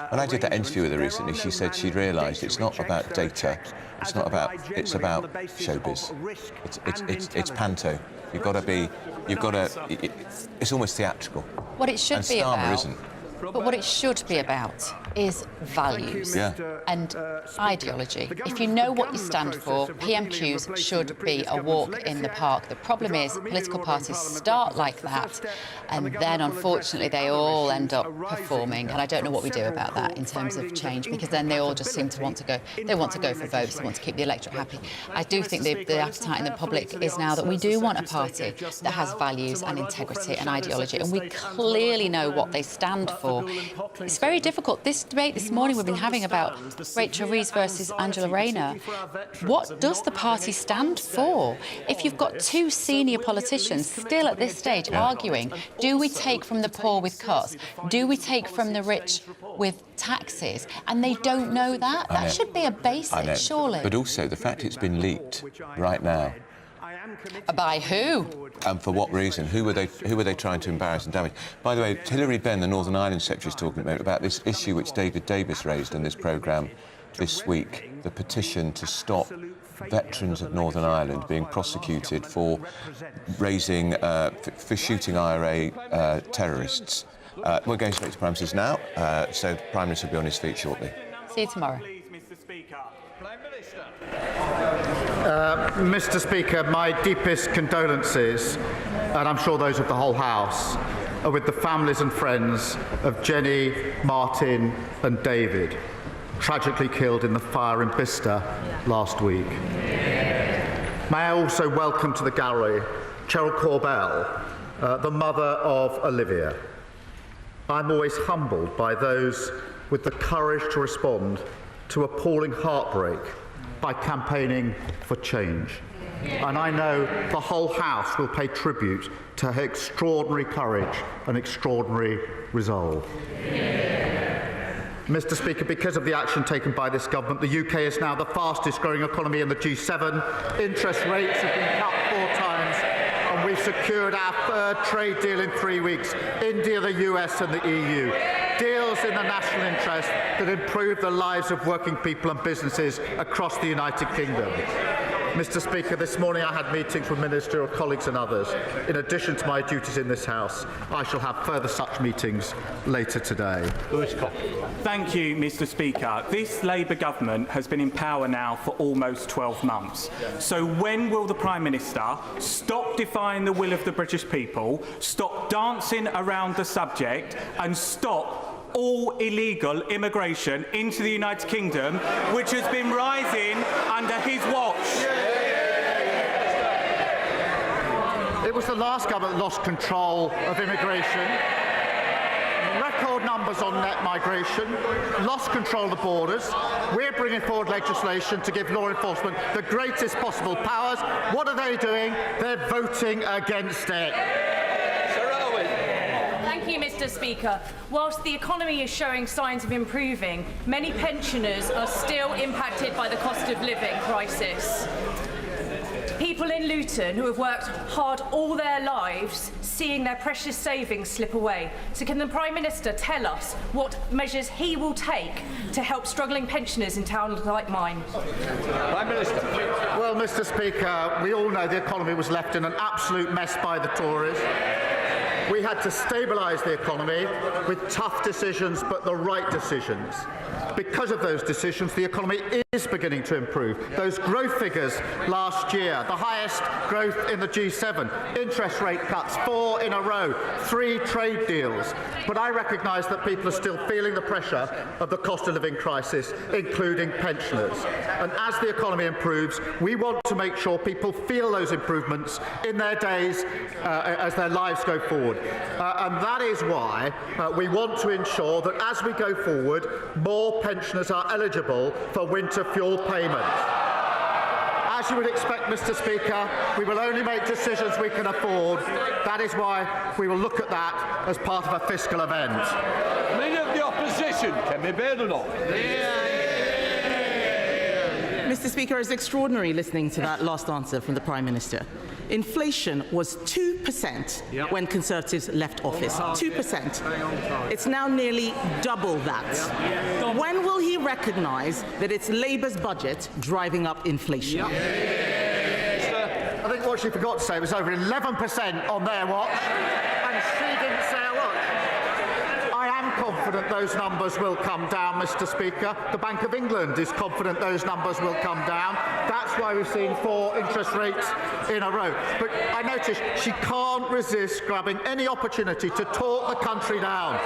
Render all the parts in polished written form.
When I did that interview with her recently, she said she'd realised it's not about data, it's about showbiz. It's panto. It's almost theatrical. What it should be Starmer about isn't. But what it should be about is values and ideology. If you know what you stand for, PMQs should be a walk in the park. The problem is political parties start like that, and then, unfortunately, they all end up performing. And I don't know what we do about that in terms of change, because then they all just seem to want to go. They want to go for votes. They want to keep the electorate happy. I do think the appetite in the public is now that we do want a party that has values and integrity and ideology, and we clearly know what they stand for. It's very difficult. This debate this morning we've been having about Rachel Reeves versus Angela Rayner. What does the party stand for? If you've got two senior politicians still at this stage arguing, do we take from the poor with cuts? Do we take from the rich with taxes? And they don't know that. That should be a basic, surely. But also the fact it's been leaked right now. By who? And for what reason? Who were they trying to embarrass and damage? By the way, Hilary Benn, the Northern Ireland Secretary, is talking about this issue which David Davis raised on this programme this week, the petition to stop veterans of Northern Ireland being prosecuted for for shooting IRA terrorists. We're going straight to Prime Minister now, so the Prime Minister will be on his feet shortly. See you tomorrow. Mr. Speaker, my deepest condolences, and I'm sure those of the whole House, are with the families and friends of Jenny, Martin and David, tragically killed in the fire in Bicester last week. May I also welcome to the gallery Cheryl Corbell, the mother of Olivia. I'm always humbled by those with the courage to respond to appalling heartbreak by campaigning for change. And I know the whole House will pay tribute to her extraordinary courage and extraordinary resolve. Mr. Speaker, because of the action taken by this government, the UK is now the fastest growing economy in the G7. Interest rates have been cut 4 times, and we've secured our 3rd trade deal in 3 weeks. India, the US and the EU. Deals in the national interest that improve the lives of working people and businesses across the United Kingdom. Mr. Speaker, this morning I had meetings with ministerial colleagues and others. In addition to my duties in this House, I shall have further such meetings later today. Thank you, Mr. Speaker. This Labour government has been in power now for almost 12 months. So when will the Prime Minister stop defying the will of the British people, stop dancing around the subject and stop all illegal immigration into the United Kingdom, which has been rising under his watch? It was the last government that lost control of immigration. Record numbers on net migration, lost control of the borders. We're bringing forward legislation to give law enforcement the greatest possible powers. What are they doing? They're voting against it. Thank you, Mr. Speaker. Whilst the economy is showing signs of improving, many pensioners are still impacted by the cost of living crisis. People in Luton who have worked hard all their lives, seeing their precious savings slip away. So can the Prime Minister tell us what measures he will take to help struggling pensioners in towns like mine? Prime Minister. Well, Mr. Speaker, we all know the economy was left in an absolute mess by the Tories. We had to stabilise the economy with tough decisions, but the right decisions. Because of those decisions, the economy is beginning to improve. Those growth figures last year, the highest growth in the G7, interest rate cuts, 4 in a row, 3 trade deals. But I recognise that people are still feeling the pressure of the cost of living crisis, including pensioners. And as the economy improves, we want to make sure people feel those improvements in their days as their lives go forward. And that is why we want to ensure that as we go forward, more pensioners are eligible for winter fuel payments. As you would expect, Mr. Speaker, we will only make decisions we can afford. That is why we will look at that as part of a fiscal event. Leader of the Opposition, can be heard or not? Mr. Speaker, it's extraordinary listening to that last answer from the Prime Minister. inflation was 2% when Conservatives left office. 2%. It's now nearly double that. When will he recognise that it's Labour's budget driving up inflation? I think what she forgot to say was over 11% on their watch, and she didn't say a word. I am confident those numbers will come down, Mr. Speaker. The Bank of England is confident those numbers will come down. That's why we've seen 4 interest rates in a row. But I notice she can't resist grabbing any opportunity to talk the country down.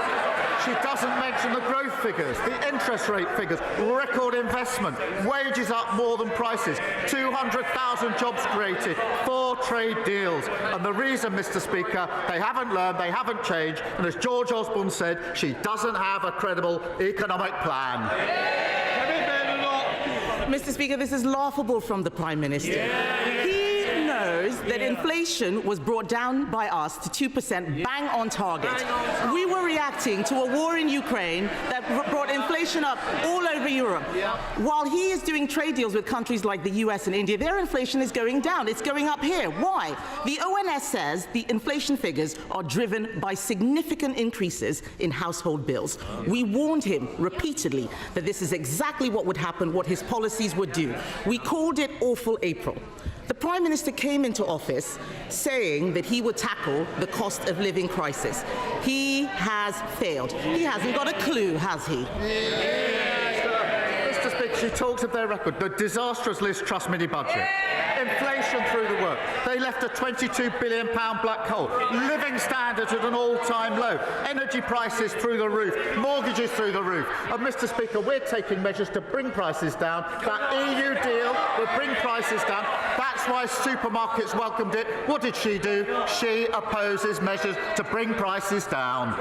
She doesn't mention the growth figures, the interest rate figures, record investment, wages up more than prices, 200,000 jobs created, 4 trade deals. And the reason, Mr. Speaker, they haven't learned, they haven't changed, and as George Osborne said, she doesn't have a credible economic plan. Mr. Speaker, this is laughable from the Prime Minister. He knows that inflation was brought down by us to 2%, bang on target. We were reacting to a war in Ukraine that brought inflation up all over Europe. While he is doing trade deals with countries like the US and India, their inflation is going down. It's going up here. Why? The ONS says the inflation figures are driven by significant increases in household bills. We warned him repeatedly that this is exactly what would happen, what his policies would do. We called it Awful April. The Prime Minister came into office saying that he would tackle the cost of living crisis. He has failed. He hasn't got a clue, has he? Mr. Speaker, she talks of their record, the disastrous Liz Truss mini budget. Inflation through the work. They left a £22 billion black hole. Living standards at an all-time low. Energy prices through the roof. Mortgages through the roof. And Mr. Speaker, we're taking measures to bring prices down. That EU deal will bring prices down. That's why supermarkets welcomed it. What did she do? She opposes measures to bring prices down.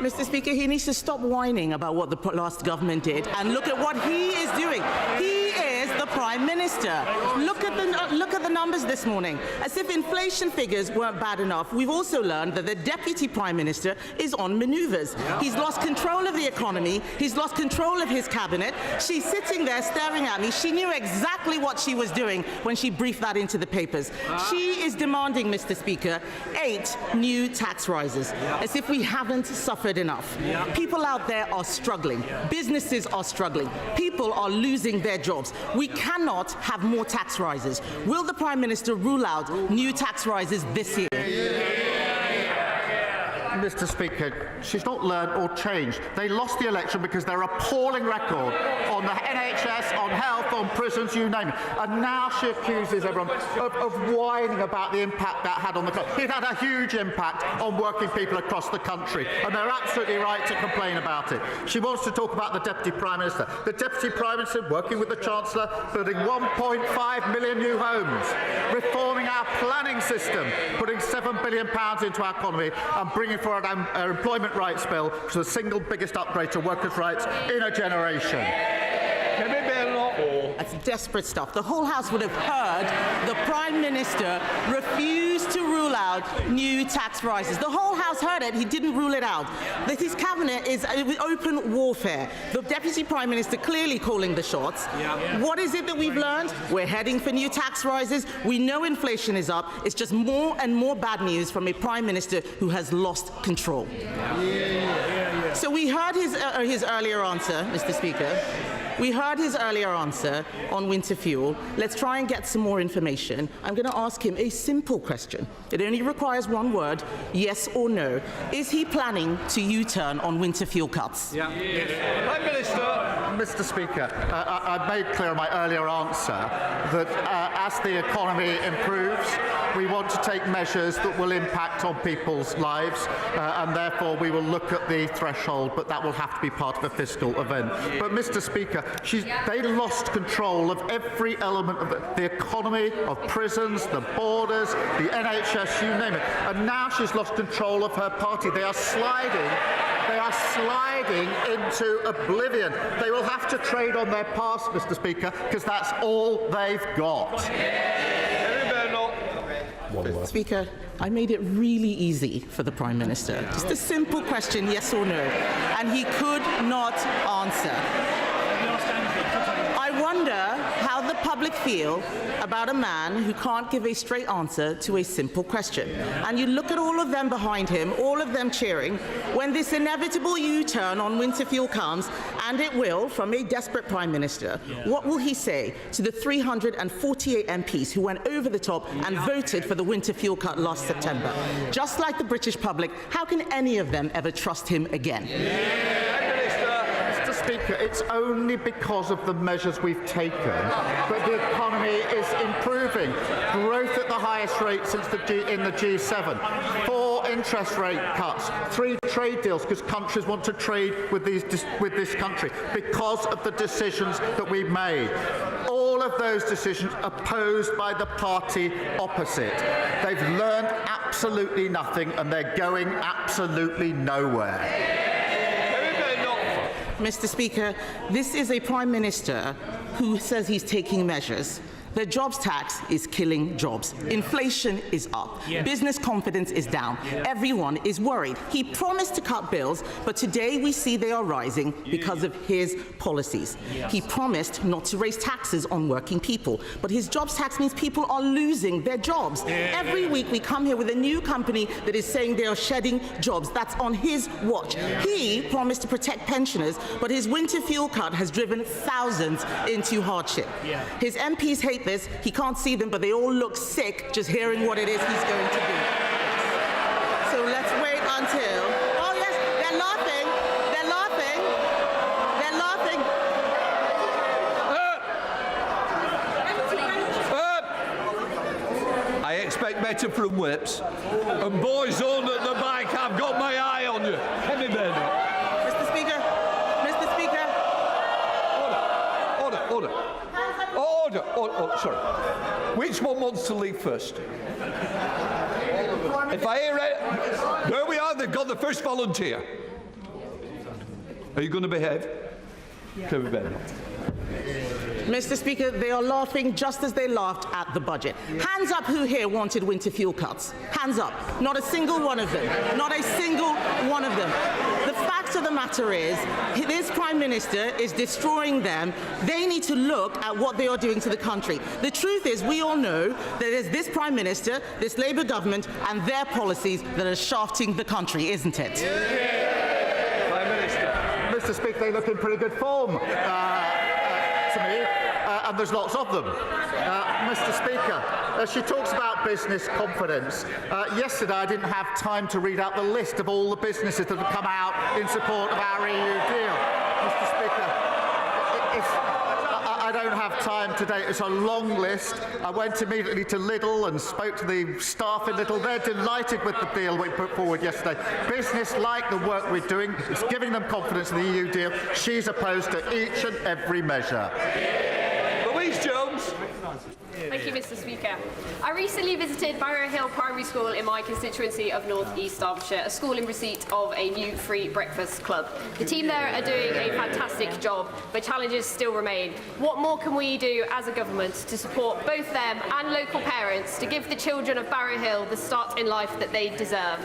Mr. Speaker, he needs to stop whining about what the last government did and look at what he is doing. He is the Prime Minister. Look at the numbers this morning. As if inflation figures weren't bad enough, we've also learned that the Deputy Prime Minister is on manoeuvres. He's lost control of the economy. He's lost control of his cabinet. She's sitting there staring at me. She knew exactly what she was doing when she briefed that into the papers. She is demanding, Mr. Speaker, 8 new tax rises, as if we haven't suffered enough. People out there are struggling. Businesses are struggling. People are losing their jobs. We cannot have more tax rises. Will the Prime Minister rule out new tax rises this year? Mr. Speaker, she's not learned or changed. They lost the election because their appalling record on the NHS, on health, on prisons, you name it. And now she accuses everyone of whining about the impact that had on the country. It had a huge impact on working people across the country, and they're absolutely right to complain about it. She wants to talk about the Deputy Prime Minister. The Deputy Prime Minister, working with the Chancellor, building 1.5 million new homes, reforming our planning system, putting £7 billion into our economy, and bringing forward our employment rights bill, which is the single biggest upgrade to workers' rights in a generation. That's desperate stuff. The whole House would have heard the Prime Minister refuse to rule out new tax rises. The whole House heard it. He didn't rule it out. That his cabinet is open warfare. The Deputy Prime Minister clearly calling the shots. What is it that we've learned? We're heading for new tax rises. We know inflation is up. It's just more and more bad news from a Prime Minister who has lost control. So we heard his earlier answer, Mr. Speaker. We heard his earlier answer on winter fuel. Let's try and get some more information. I'm going to ask him a simple question. It only requires one word, yes or no. Is he planning to U-turn on winter fuel cuts? Prime Minister. Mr. Speaker, I made clear in my earlier answer that as the economy improves, we want to take measures that will impact on people's lives, and therefore we will look at the threshold, but that will have to be part of a fiscal event. But, Mr. Speaker, they lost control of every element of the economy, of prisons, the borders, the NHS, you name it. And now she's lost control of her party. They are sliding into oblivion. They will have to trade on their past, Mr. Speaker, because that's all they've got. Speaker, I made it really easy for the Prime Minister. Just a simple question, yes or no. And he could not answer. I wonder how the public feel about a man who can't give a straight answer to a simple question. And you look at all of them behind him, all of them cheering, when this inevitable U-turn on winter fuel comes, and it will, from a desperate Prime Minister, what will he say to the 348 MPs who went over the top and voted for the winter fuel cut last September? Just like the British public, how can any of them ever trust him again? Mr. Speaker, it's only because of the measures we've taken that the economy is improving. Growth at the highest rate since in the G7. 4 interest rate cuts. 3 trade deals because countries want to trade with this country because of the decisions that we've made. All of those decisions opposed by the party opposite. They've learned absolutely nothing and they're going absolutely nowhere. Mr. Speaker, this is a Prime Minister who says he's taking measures. The jobs tax is killing jobs. Inflation is up. Business confidence is down. Everyone is worried. He promised to cut bills, but today we see they are rising because of his policies. He promised not to raise taxes on working people, but his jobs tax means people are losing their jobs. Every week we come here with a new company that is saying they are shedding jobs. That's on his watch. He promised to protect pensioners, but his winter fuel cut has driven thousands into hardship. His MPs hate this. He can't see them, but they all look sick just hearing what it is he's going to do. So let's wait until... Oh, yes, they're laughing. They're laughing. I expect better from whips. And boys on at the back, I've got my eye on you. Heavy Bennett. Mr. Speaker. Order. Sorry. Which one wants to leave first? If I hear it, there we are. They've got the first volunteer. Are you going to behave? Heavy Bennett. Mr. Speaker, they are laughing just as they laughed at the budget. Hands up who here wanted winter fuel cuts. Hands up. Not a single one of them. Not a single one of them. The fact of the matter is, this Prime Minister is destroying them. They need to look at what they are doing to the country. The truth is, we all know that it is this Prime Minister, this Labour government, and their policies that are shafting the country, isn't it? Prime Minister. Mr. Speaker, they look in pretty good form. To me, and there's lots of them. Mr. Speaker, she talks about business confidence. Yesterday I didn't have time to read out the list of all the businesses that have come out in support of our EU deal. Mr. Speaker, I don't have time today. It's a long list. I went immediately to Lidl and spoke to the staff in Lidl. They're delighted with the deal we put forward yesterday. Business like the work we're doing. It's giving them confidence in the EU deal. She's opposed to each and every measure. Louise Jones. Thank you, Mr. Speaker. I recently visited Barrow Hill Primary School in my constituency of North East Derbyshire, a school in receipt of a new free breakfast club. The team there are doing a fantastic job, but challenges still remain. What more can we do as a government to support both them and local parents to give the children of Barrow Hill the start in life that they deserve?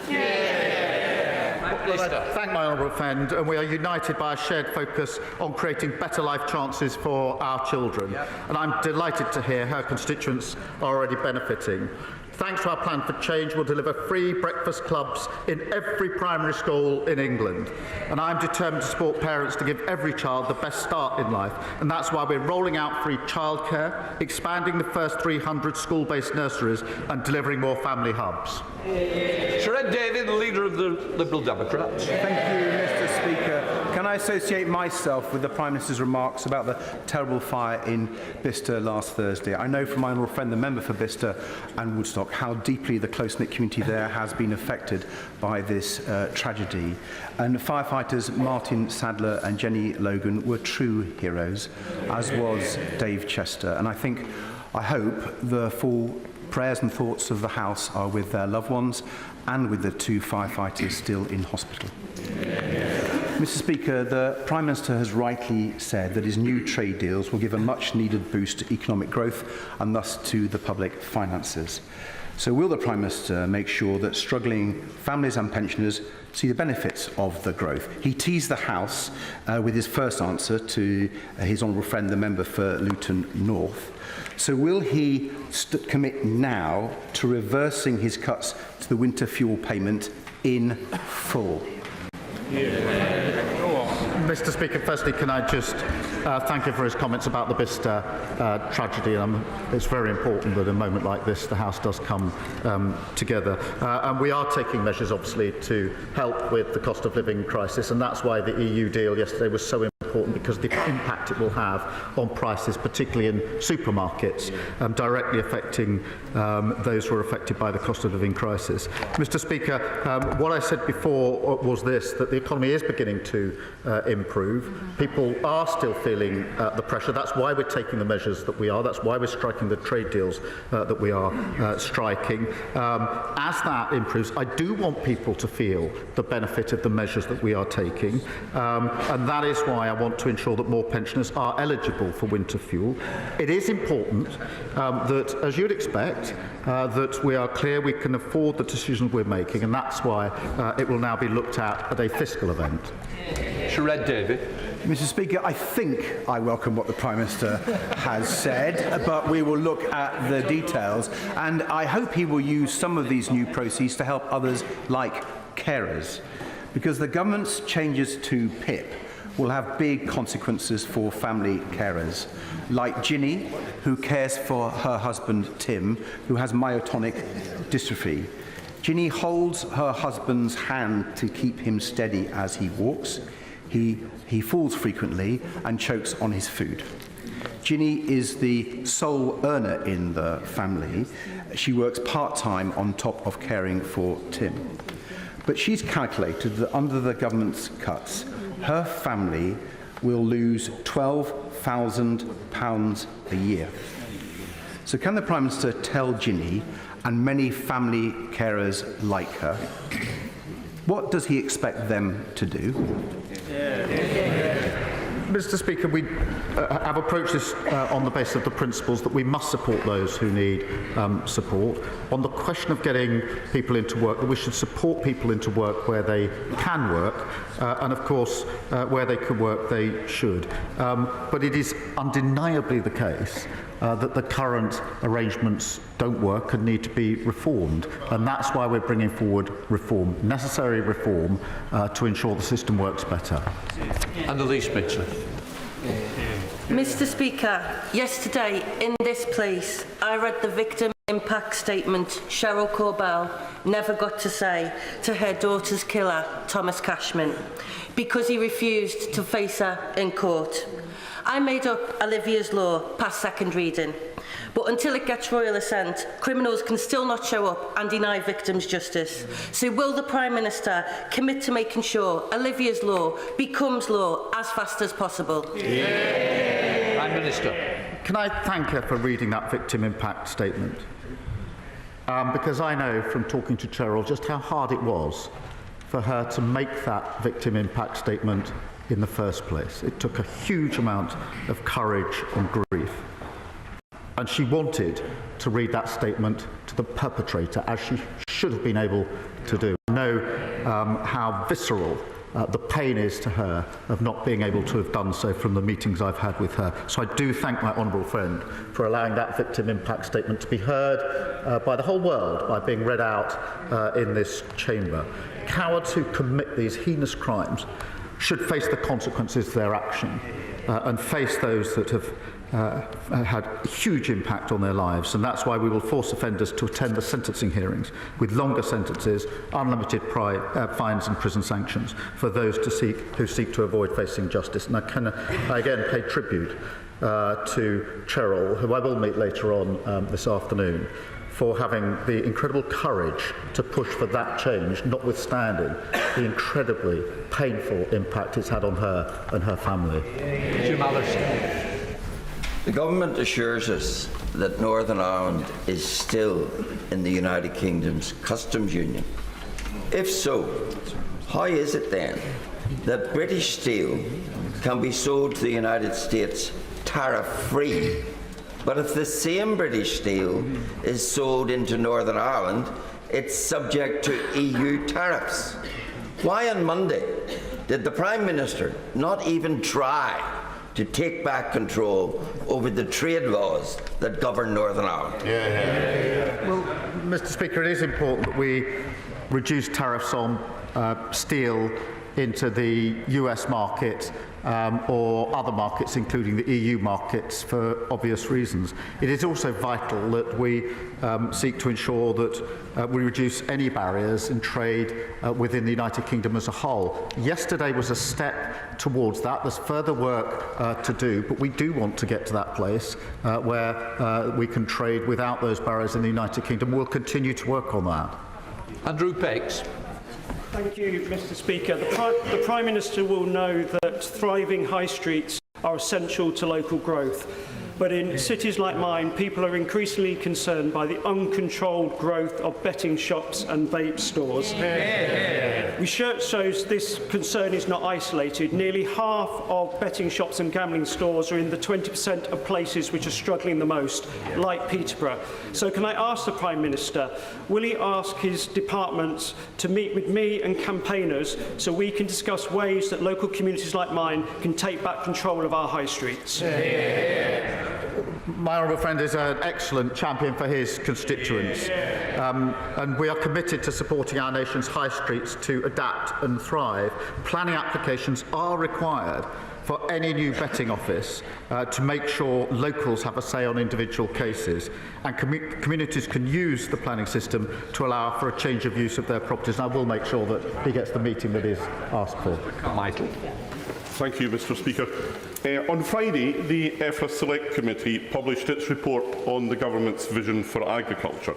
Well, I thank my honourable friend, and we are united by a shared focus on creating better life chances for our children. And I'm delighted to hear her constituents are already benefiting. Thanks to our plan for change, we'll deliver free breakfast clubs in every primary school in England. And I'm determined to support parents to give every child the best start in life. And that's why we're rolling out free childcare, expanding the first 300 school-based nurseries and delivering more family hubs. Sir Ed Davey, the leader of the Liberal Democrats. Thank you, Mr. Speaker. Can I associate myself with the Prime Minister's remarks about the terrible fire in Bicester last Thursday? I know from my honourable friend, the member for Bicester and Woodstock, how deeply the close-knit community there has been affected by this tragedy. And firefighters Martin Sadler and Jenny Logan were true heroes, as was Dave Chester. And I hope the full prayers and thoughts of the House are with their loved ones and with the 2 firefighters still in hospital. Mr. Speaker, the Prime Minister has rightly said that his new trade deals will give a much-needed boost to economic growth and thus to the public finances. So will the Prime Minister make sure that struggling families and pensioners see the benefits of the growth? He teased the House with his first answer to his honourable friend, the member for Luton North. So will he commit now to reversing his cuts to the winter fuel payment in full? Mr. Speaker, firstly, can I just thank him for his comments about the Bicester tragedy. It's very important that in a moment like this the House does come together. And we are taking measures, obviously, to help with the cost of living crisis, and that's why the EU deal yesterday was so important, because the impact it will have on prices, particularly in supermarkets, directly affecting those who are affected by the cost of living crisis. Mr. Speaker, what I said before was this, that the economy is beginning to improve. People are still feeling the pressure. That's why we're taking the measures that we are. That's why we're striking the trade deals that we are striking. As that improves, I do want people to feel the benefit of the measures that we are taking, and that is why I want to ensure that more pensioners are eligible for winter fuel. It is important that, as you'd expect, that we are clear we can afford the decisions we're making, and that's why it will now be looked at a fiscal event. Sherrod David. Mr. Speaker, I think I welcome what the Prime Minister has said, but we will look at the details, and I hope he will use some of these new proceeds to help others like carers, because the government's changes to PIP will have big consequences for family carers, like Ginny, who cares for her husband Tim, who has myotonic dystrophy. Ginny holds her husband's hand to keep him steady as he walks. He falls frequently and chokes on his food. Ginny is the sole earner in the family. She works part-time on top of caring for Tim. But she's calculated that under the government's cuts, her family will lose £12,000 a year. So can the Prime Minister tell Ginny and many family carers like her, what does he expect them to do? Mr. Speaker, we have approached this on the basis of the principles that we must support those who need support. On the question of getting people into work, that we should support people into work where they can work, and of course, where they can work, they should. But it is undeniably the case that the current arrangements don't work and need to be reformed. And that's why we're bringing forward reform, necessary reform, to ensure the system works better. Annalise Mitchell. Mr. Speaker, yesterday in this place I read the victim impact statement Cheryl Corbell never got to say to her daughter's killer, Thomas Cashman, because he refused to face her in court. I made up Olivia's law past second reading, but until it gets royal assent, criminals can still not show up and deny victims justice. So will the Prime Minister commit to making sure Olivia's law becomes law as fast as possible? Prime Minister. Can I thank her for reading that victim impact statement? Because I know from talking to Cheryl just how hard it was for her to make that victim impact statement in the first place. It took a huge amount of courage and grief. And she wanted to read that statement to the perpetrator, as she should have been able to do. I know how visceral the pain is to her of not being able to have done so from the meetings I've had with her. So I do thank my honourable friend for allowing that victim impact statement to be heard by the whole world, by being read out in this chamber. Cowards who commit these heinous crimes should face the consequences of their action and face those that have had a huge impact on their lives, and that's why we will force offenders to attend the sentencing hearings with longer sentences, unlimited fines and prison sanctions for those who seek to avoid facing justice. And I again pay tribute to Cheryl, who I will meet later on this afternoon, for having the incredible courage to push for that change, notwithstanding the incredibly painful impact it's had on her and her family. Jim Allister. The government assures us that Northern Ireland is still in the United Kingdom's customs union. If so, how is it then that British steel can be sold to the United States tariff-free But if the same British steel is sold into Northern Ireland, it's subject to EU tariffs. Why on Monday did the Prime Minister not even try to take back control over the trade laws that govern Northern Ireland? Well, Mr. Speaker, it is important that we reduce tariffs on steel into the US market or other markets, including the EU markets, for obvious reasons. It is also vital that we seek to ensure that we reduce any barriers in trade within the United Kingdom as a whole. Yesterday was a step towards that. There's further work to do, but we do want to get to that place where we can trade without those barriers in the United Kingdom. We'll continue to work on that. Andrew Pex. Thank you, Mr. Speaker. The Prime Minister will know that thriving high streets are essential to local growth. But in cities like mine, people are increasingly concerned by the uncontrolled growth of betting shops and vape stores. Research shows this concern is not isolated. Nearly half of betting shops and gambling stores are in the 20% of places which are struggling the most, like Peterborough. So can I ask the Prime Minister, will he ask his departments to meet with me and campaigners so we can discuss ways that local communities like mine can take back control of our high streets? My honourable friend is an excellent champion for his constituents, and we are committed to supporting our nation's high streets to adapt and thrive. Planning applications are required for any new betting office to make sure locals have a say on individual cases, and communities can use the planning system to allow for a change of use of their properties. And I will make sure that he gets the meeting that is asked for. Michael. Thank you, Mr. Speaker. On Friday, the EFRA Select Committee published its report on the Government's vision for agriculture.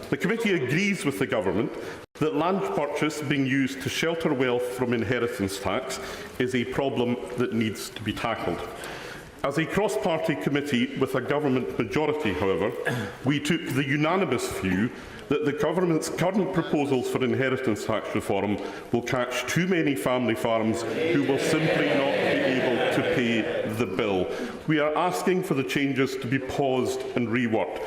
The committee agrees with the Government that land purchase being used to shelter wealth from inheritance tax is a problem that needs to be tackled. As a cross-party committee with a government majority, however, we took the unanimous view that the Government's current proposals for inheritance tax reform will catch too many family farms who will simply not be able to pay the bill. We are asking for the changes to be paused and reworked.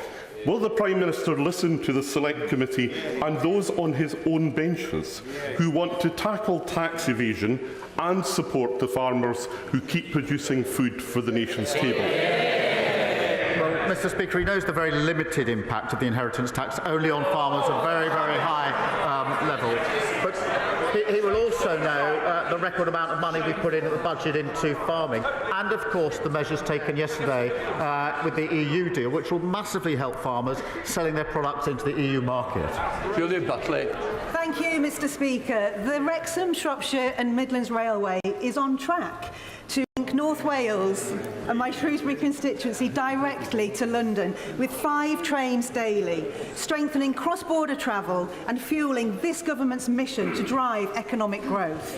Will the Prime Minister listen to the Select Committee and those on his own benches who want to tackle tax evasion and support the farmers who keep producing food for the nation's table? Well, Mr. Speaker, he knows the very limited impact of the inheritance tax only on farmers of very, very high level. But he will also know the record amount of money we put in at the budget into farming, and of course the measures taken yesterday with the EU deal, which will massively help farmers selling their products into the EU market. Julia Butley. Thank you, Mr. Speaker. The Wrexham, Shropshire and Midlands Railway is on track to link North Wales and my Shrewsbury constituency directly to London with 5 trains daily, strengthening cross-border travel and fuelling this government's mission to drive economic growth.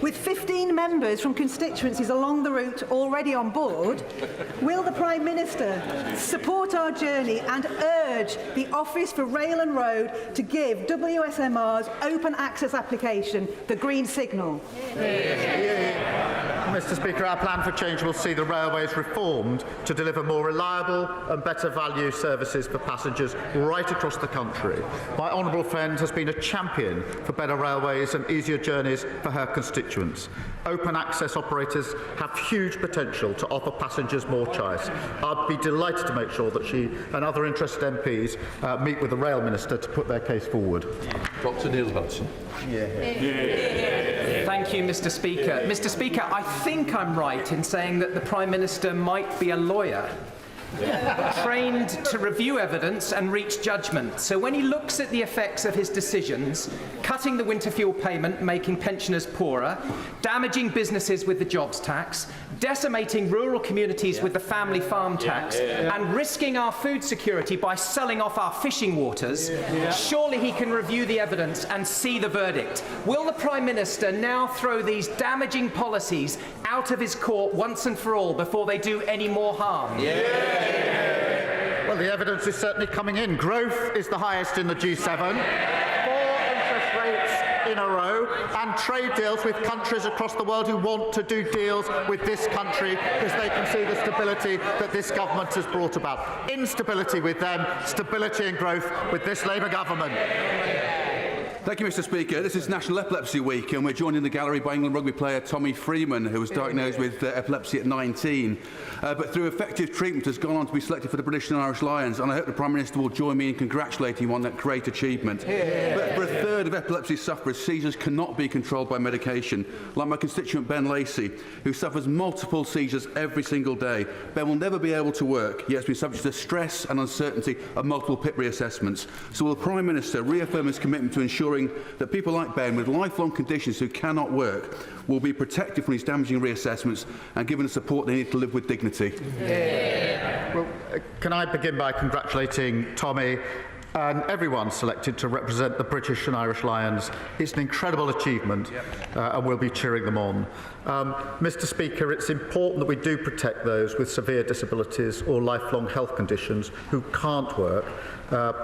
With 15 members from constituencies along the route already on board, will the Prime Minister support our journey and urge the Office for Rail and Road to give WSMR's open access application the green signal? Mr. Speaker, our plan for change will see the railways reformed to deliver more reliable and better value services for passengers right across the country. My honourable friend has been a champion for better railways and easier journeys for her constituents. Open access operators have huge potential to offer passengers more choice. I'd be delighted to make sure that she and other interested MPs meet with the Rail Minister to put their case forward. Dr. Neil Hudson. Thank you, Mr. Speaker. Mr. Speaker, I think I'm right in saying that the Prime Minister might be a lawyer, trained to review evidence and reach judgment. So when he looks at the effects of his decisions, cutting the winter fuel payment, making pensioners poorer, damaging businesses with the jobs tax, decimating rural communities with the family farm tax, and risking our food security by selling off our fishing waters, surely he can review the evidence and see the verdict. Will the Prime Minister now throw these damaging policies out of his court once and for all before they do any more harm? Well, the evidence is certainly coming in. Growth is the highest in the G7. 4 interest rates in a row, and trade deals with countries across the world who want to do deals with this country because they can see the stability that this government has brought about. Instability with them, stability and growth with this Labour government. Thank you, Mr. Speaker. This is National Epilepsy Week, and we're joined in the gallery by England rugby player Tommy Freeman, who was diagnosed with epilepsy at 19, but through effective treatment has gone on to be selected for the British and Irish Lions, and I hope the Prime Minister will join me in congratulating him on that great achievement. Yeah. But for a third of epilepsy sufferers, seizures cannot be controlled by medication, like my constituent Ben Lacey, who suffers multiple seizures every single day. Ben will never be able to work, yet has been subject to the stress and uncertainty of multiple PIP reassessments. So will the Prime Minister reaffirm his commitment to ensuring that people like Ben with lifelong conditions who cannot work will be protected from these damaging reassessments and given the support they need to live with dignity? Yeah. Well, can I begin by congratulating Tommy and everyone selected to represent the British and Irish Lions. It's an incredible achievement, and we'll be cheering them on. Mr. Speaker, it's important that we do protect those with severe disabilities or lifelong health conditions who can't work,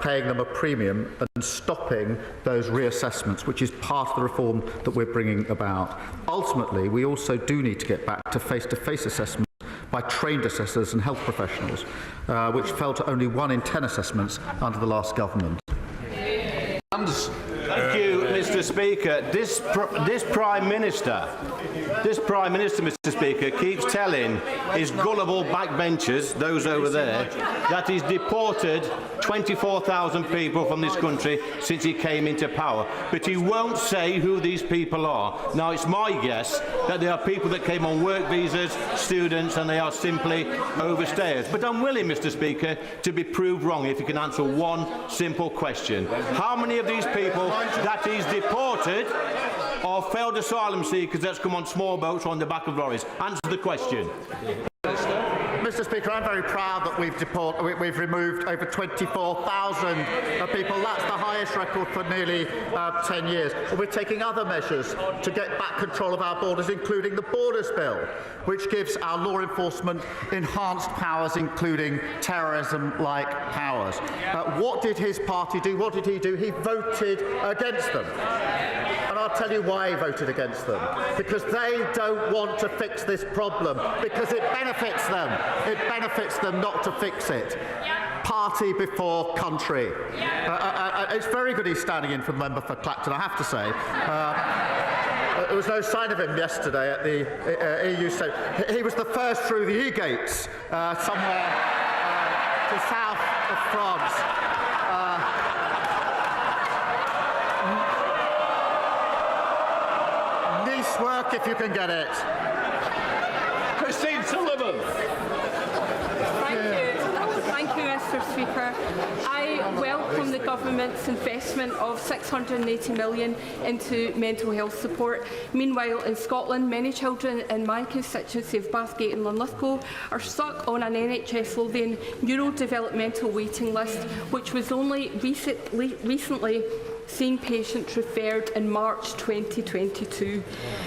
paying them a premium and stopping those reassessments, which is part of the reform that we're bringing about. Ultimately, we also do need to get back to face-to-face assessments by trained assessors and health professionals, which fell to only 1 in 10 assessments under the last government. Thank you, Mr. Speaker. This Prime Minister, Mr. Speaker, keeps telling his gullible backbenchers, those over there, that he's deported 24,000 people from this country since he came into power. But he won't say who these people are. Now, it's my guess that they are people that came on work visas, students, and they are simply overstayers. But I'm willing, Mr. Speaker, to be proved wrong if you can answer one simple question. How many of these people that he's deported are failed asylum seekers that's come on small boats or on the back of lorries? Answer the question. Mr. Speaker, I'm very proud that we've removed over 24,000 people. That's the highest record for nearly 10 years. And we're taking other measures to get back control of our borders, including the Borders Bill, which gives our law enforcement enhanced powers, including terrorism-like powers. What did his party do? What did he do? He voted against them. And I'll tell you why he voted against them. Because they don't want to fix this problem, because it benefits them. It benefits them not to fix it. Party before country. It's very good he's standing in for the member for Clacton, I have to say. There was no sign of him yesterday at the EU state. He was the first through the E-gates somewhere to south of France. Nice work if you can get it. Christine Sullivan. Thank you, Mr. Speaker. I welcome the government's investment of £680 million into mental health support. Meanwhile, in Scotland, many children in my constituency of Bathgate and Linlithgow are stuck on an NHS Lothian neurodevelopmental waiting list, which was only recently seeing patients referred in March 2022.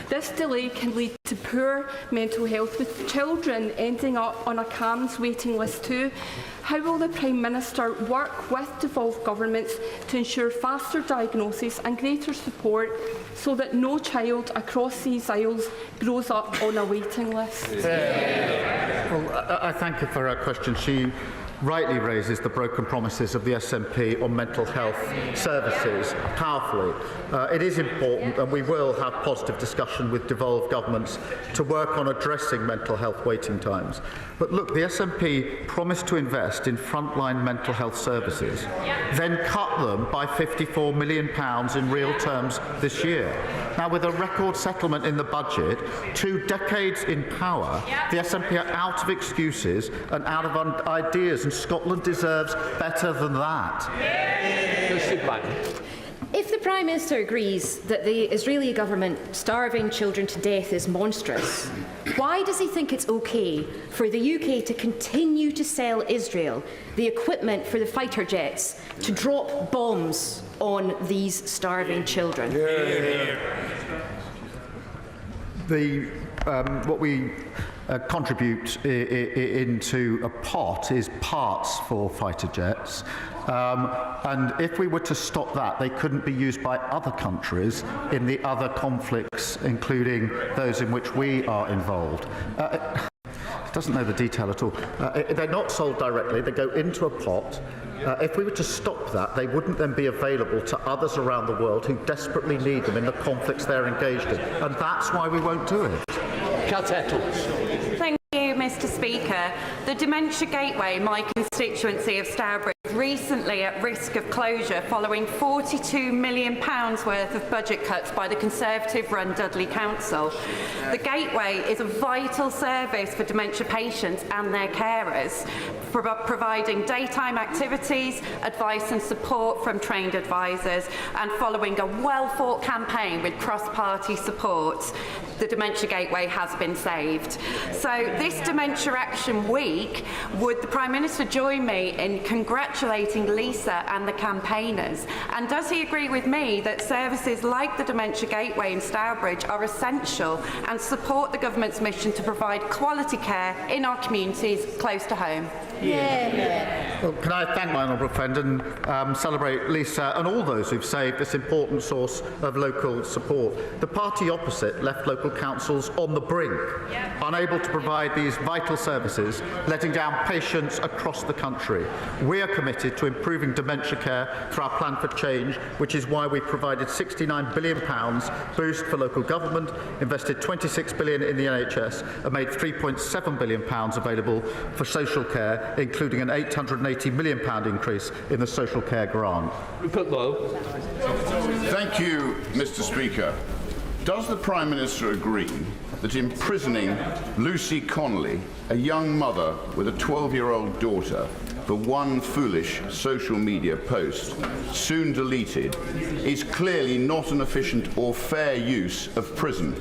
This delay can lead to poor mental health, with children ending up on a CAMHS waiting list too. How will the Prime Minister work with devolved governments to ensure faster diagnosis and greater support so that no child across these aisles grows up on a waiting list? Well, I thank her for her question. She rightly raises the broken promises of the SNP on mental health services powerfully. It is important, and we will have positive discussion with devolved governments to work on addressing mental health waiting times. But look, the SNP promised to invest in frontline mental health services, then cut them by £54 million in real terms this year. Now, with a record settlement in the budget, 2 decades in power, the SNP are out of excuses and out of ideas, and Scotland deserves better than that. If the Prime Minister agrees that the Israeli government starving children to death is monstrous, why does he think it's okay for the UK to continue to sell Israel the equipment for the fighter jets to drop bombs on these starving children? What we contribute into a pot is parts for fighter jets. And if we were to stop that, they couldn't be used by other countries in the other conflicts, including those in which we are involved. Doesn't know the detail at all. They're not sold directly, they go into a pot. If we were to stop that, they wouldn't then be available to others around the world who desperately need them in the conflicts they're engaged in. And that's why we won't do it. Cat Ettles. Thank you, Mr. Speaker. The Dementia Gateway, my constituency of Stourbridge, recently at risk of closure following £42 million worth of budget cuts by the Conservative-run Dudley Council. The Gateway is a vital service for dementia patients and their carers, providing daytime activities, advice and support from trained advisors, and following a well-fought campaign with cross-party support, the Dementia Gateway has been saved. So this Dementia Action Week, would the Prime Minister join me in congratulating Lisa and the campaigners? And does he agree with me that services like the Dementia Gateway in Stourbridge are essential and support the government's mission to provide quality care in our communities close to home? Well, can I thank my honourable friend and celebrate Lisa and all those who've saved this important source of local support. The party opposite left local councils on the brink, unable to provide these vital services, letting down patients across the country. We are committed to improving dementia care through our plan for change, which is why we provided £69 billion boost for local government, invested £26 billion in the NHS, and made £3.7 billion available for social care, including an £880 million increase in the social care grant. Rupert Lowe. Thank you, Mr. Speaker. Does the Prime Minister agree that imprisoning Lucy Connolly, a young mother with a 12-year-old daughter, for one foolish social media post, soon deleted, is clearly not an efficient or fair use of prison?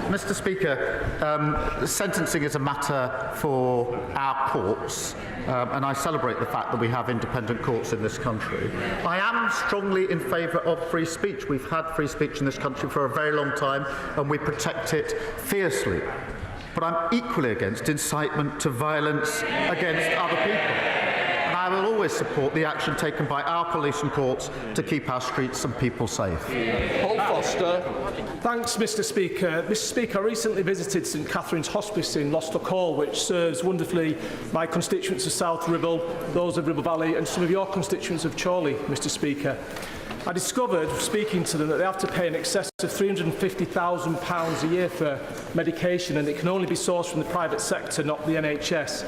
Mr. Speaker, sentencing is a matter for our courts, and I celebrate the fact that we have independent courts in this country. I am strongly in favour of free speech. We've had free speech in this country for a very long time, and we protect it fiercely. But I'm equally against incitement to violence against other people. I will always support the action taken by our police and courts to keep our streets and people safe. Paul Foster. Thanks, Mr. Speaker. Mr. Speaker, I recently visited St Catherine's Hospice in Lostock Hall, which serves wonderfully my constituents of South Ribble, those of Ribble Valley, and some of your constituents of Chorley, Mr. Speaker. I discovered, speaking to them, that they have to pay in excess of £350,000 a year for medication, and it can only be sourced from the private sector, not the NHS.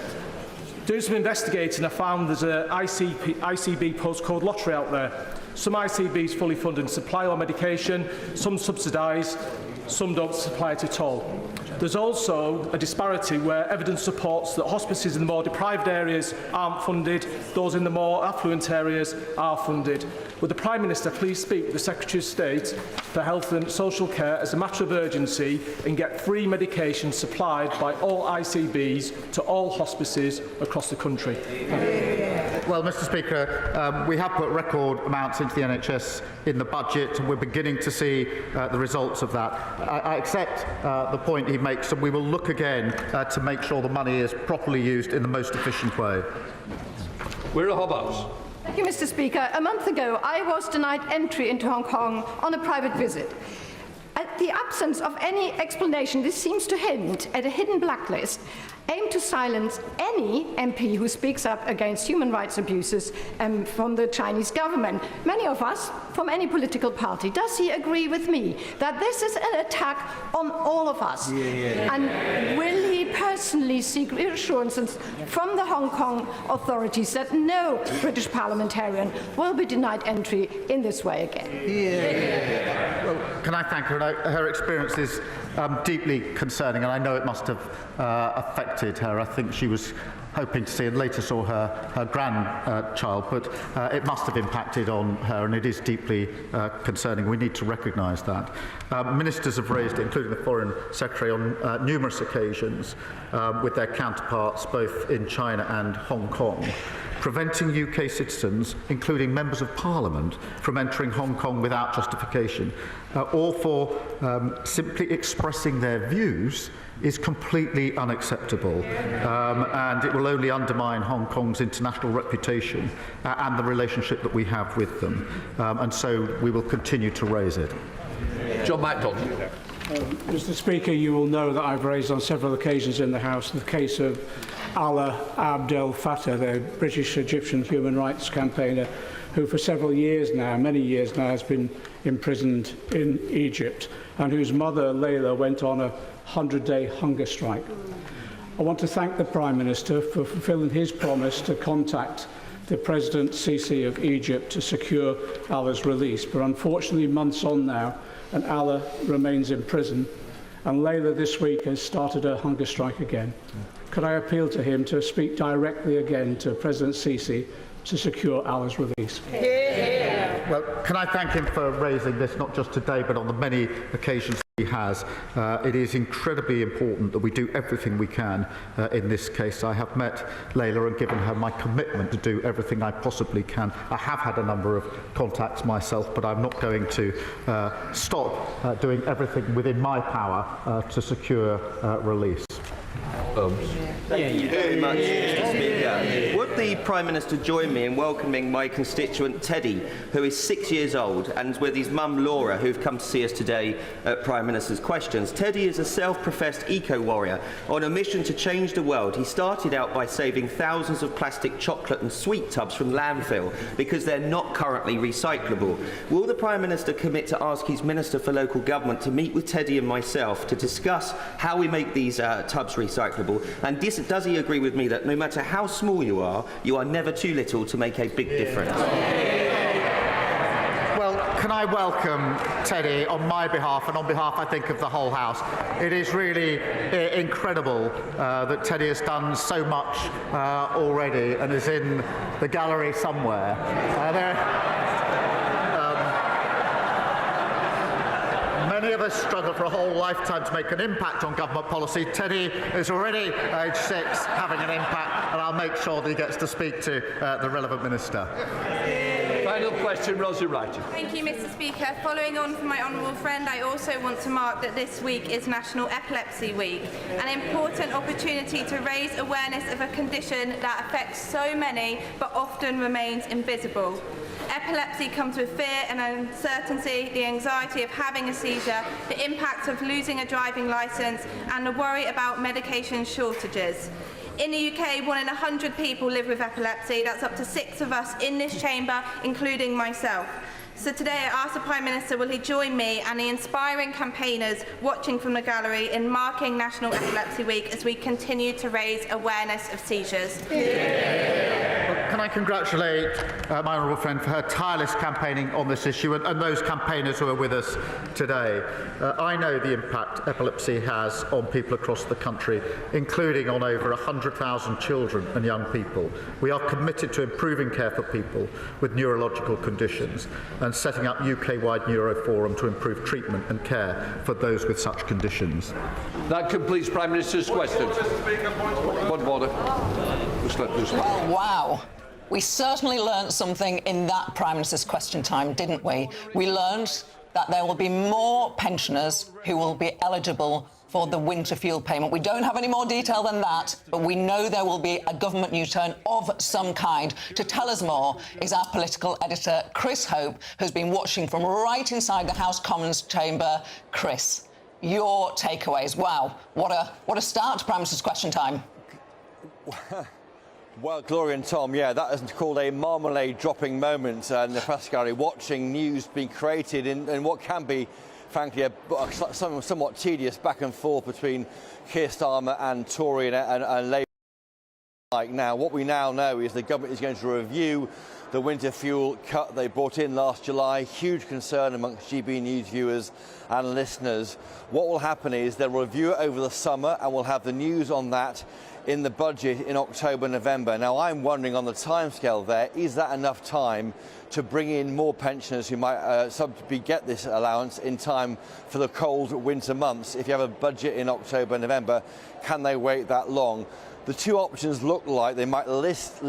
Doing some investigating, I found there's an ICB postcode lottery out there. Some ICBs fully fund and supply our medication, some subsidise, some don't supply it at all. There's also a disparity where evidence supports that hospices in the more deprived areas aren't funded, those in the more affluent areas are funded. Would the Prime Minister please speak with the Secretary of State for Health and Social Care as a matter of urgency and get free medication supplied by all ICBs to all hospices across the country? Well, Mr. Speaker, we have put record amounts into the NHS in the budget, and we're beginning to see the results of that. I accept the point he makes, and we will look again to make sure the money is properly used in the most efficient way. We're a Hobhouse. Thank you, Mr. Speaker. A month ago, I was denied entry into Hong Kong on a private visit. At the absence of any explanation, this seems to hint at a hidden blacklist aimed to silence any MP who speaks up against human rights abuses from the Chinese government, many of us from any political party. Does he agree with me that this is an attack on all of us? And will he personally seek reassurances from the Hong Kong authorities that no British parliamentarian will be denied entry in this way again? Well, can I thank her? Her experience is deeply concerning, and I know it must have affected her. I think she was hoping to see and later saw her grandchild, but it must have impacted on her, and it is deeply concerning. We need to recognise that. Ministers have raised it, including the Foreign Secretary, on numerous occasions with their counterparts both in China and Hong Kong. preventing UK citizens, including members of Parliament, from entering Hong Kong without justification, or for simply expressing their views, is completely unacceptable, and it will only undermine Hong Kong's international reputation and the relationship that we have with them. And so we will continue to raise it. John MacDonald. Mr. Speaker, you will know that I've raised on several occasions in the House the case of Alaa Abdel Fattah, the British Egyptian human rights campaigner, who for several years now, many years now, has been imprisoned in Egypt, and whose mother, Layla, went on a 100-day hunger strike. I want to thank the Prime Minister for fulfilling his promise to contact the President Sisi of Egypt to secure Alaa's release, but unfortunately months on now, and Alaa remains in prison, and Layla this week has started a hunger strike again. Could I appeal to him to speak directly again to President Sisi to secure Alaa's release? Well, can I thank him for raising this, not just today, but on the many occasions he has. It is incredibly important that we do everything we can in this case. I have met Layla and given her my commitment to do everything I possibly can. I have had a number of contacts myself, but I'm not going to stop doing everything within my power to secure release. Thank you very much, Mr. Speaker. Would the Prime Minister join me in welcoming my constituent Teddy, who is 6 years old, and with his mum Laura, who've come to see us today at Prime Minister's Questions. Teddy is a self-professed eco-warrior on a mission to change the world. He started out by saving thousands of plastic chocolate and sweet tubs from landfill because they're not currently recyclable. Will the Prime Minister commit to ask his Minister for Local Government to meet with Teddy and myself to discuss how we make these tubs recyclable? And does he agree with me that no matter how small you are never too little to make a big difference? Well, can I welcome Teddy on my behalf and on behalf, I think, of the whole House. It is really incredible that Teddy has done so much already and is in the gallery somewhere. Many of us struggle for a whole lifetime to make an impact on government policy. Teddy is already age 6 having an impact, and I'll make sure that he gets to speak to the relevant minister. Final question, Rosie Wright. Thank you, Mr. Speaker. Following on from my honourable friend, I also want to mark that this week is National Epilepsy Week, an important opportunity to raise awareness of a condition that affects so many but often remains invisible. Epilepsy comes with fear and uncertainty, the anxiety of having a seizure, the impact of losing a driving licence, and the worry about medication shortages. In the UK, 1 in 100 people live with epilepsy. That's up to 6 of us in this chamber, including myself. So today I ask the Prime Minister, will he join me and the inspiring campaigners watching from the gallery in marking National Epilepsy Week as we continue to raise awareness of seizures? Can I congratulate my honourable friend for her tireless campaigning on this issue and those campaigners who are with us today. I know the impact epilepsy has on people across the country, including on over 100,000 children and young people. We are committed to improving care for people with neurological conditions and setting up UK-wide Neuroforum to improve treatment and care for those with such conditions. That completes Prime Minister's questions. One order. Well, wow. We certainly learned something in that Prime Minister's question time, didn't we? We learned that there will be more pensioners who will be eligible for the winter fuel payment. We don't have any more detail than that, but we know there will be a government U-turn of some kind. To tell us more is our political editor, Chris Hope, who's been watching from right inside the House Commons chamber. Chris, your takeaways. Wow, what a start to Prime Minister's question time. Well, Gloria and Tom, yeah, that is called a marmalade dropping moment in the press gallery, watching news being created in what can be, frankly, a somewhat tedious back and forth between Keir Starmer and Tory and Labour. Now, what we now know is the government is going to review the winter fuel cut they brought in last July. Huge concern amongst GBNews viewers and listeners. What will happen is they'll review it over the summer and we'll have the news on that in the budget in October, November. Now, I'm wondering on the timescale there, is that enough time to bring in more pensioners who might get this allowance in time for the cold winter months? If you have a budget in October, November, can they wait that long? The two options look like they might lift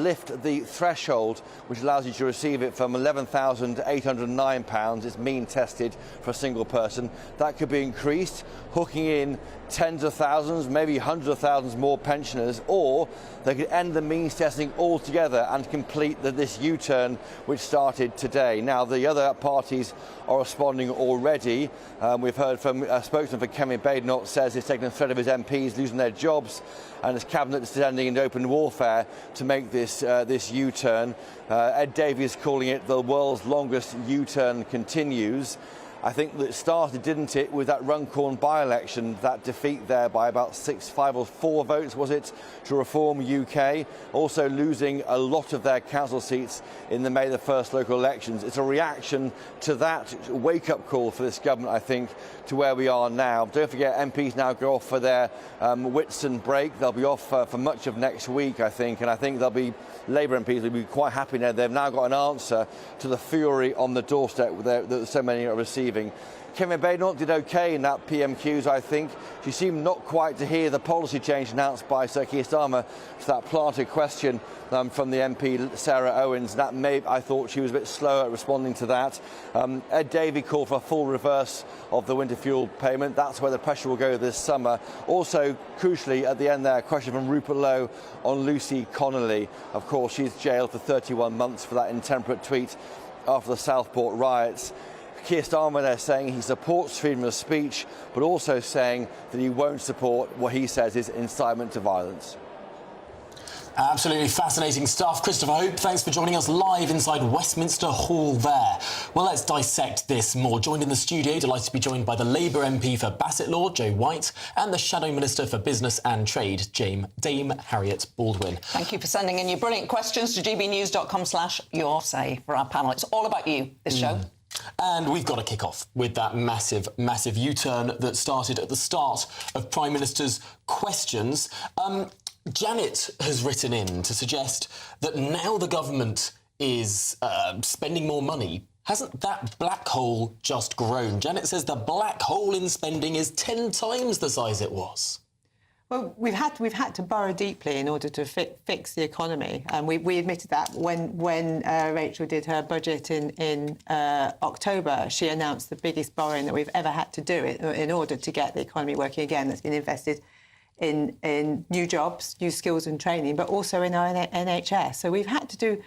the threshold, which allows you to receive it from £11,809. It's mean tested for a single person. That could be increased, hooking in tens of thousands, maybe hundreds of thousands more pensioners, or they could end the means testing altogether and complete this U-turn which started today. Now, the other parties are responding already. We've heard from a spokesman for Kevin Badenoch says he's taken the threat of his MPs losing their jobs and his cabinet descending into open warfare to make this U-turn. Ed Davey is calling it the world's longest U-turn continues. I think that it started, didn't it, with that Runcorn by-election, that defeat there by about 5 or 4 votes, was it, to Reform UK, also losing a lot of their council seats in the May the 1st local elections. It's a reaction to that wake-up call for this government, I think, to where we are now. Don't forget, MPs now go off for their Whitsun break. They'll be off for much of next week, I think, and I think they'll be Labour MPs will be quite happy now. They've now got an answer to the fury on the doorstep that so many are receiving. Kevin Badenoch did OK in that PMQs, I think. She seemed not quite to hear the policy change announced by Sir Keir Starmer to that planted question from the MP Sarah Owens. I thought she was a bit slower at responding to that. Ed Davey called for a full reverse of the winter fuel payment. That's where the pressure will go this summer. Also, crucially, at the end there, a question from Rupert Lowe on Lucy Connolly. Of course, she's jailed for 31 months for that intemperate tweet after the Southport riots. Keir Starmer there saying he supports freedom of speech, but also saying that he won't support what he says is incitement to violence. Absolutely fascinating stuff. Christopher Hope, thanks for joining us live inside Westminster Hall there. Well, let's dissect this more. Joined in the studio, delighted to be joined by the Labour MP for Bassett Law, Joe White, and the Shadow Minister for Business and Trade, Dame Harriet Baldwin. Thank you for sending in your brilliant questions to gbnews.com/yoursay for our panel. It's all about you, this show. And we've got to kick off with that massive U-turn that started at the start of Prime Minister's questions. Janet has written in to suggest that now the government is spending more money. Hasn't that black hole just grown? Janet says the black hole in spending is 10 times the size it was. Well, we've had to borrow deeply in order to fix the economy, and we admitted that when Rachel did her budget in October. She announced the biggest borrowing that we've ever had to do in order to get the economy working again. That's been invested in new jobs, new skills and training, but also in our NHS. So we've had to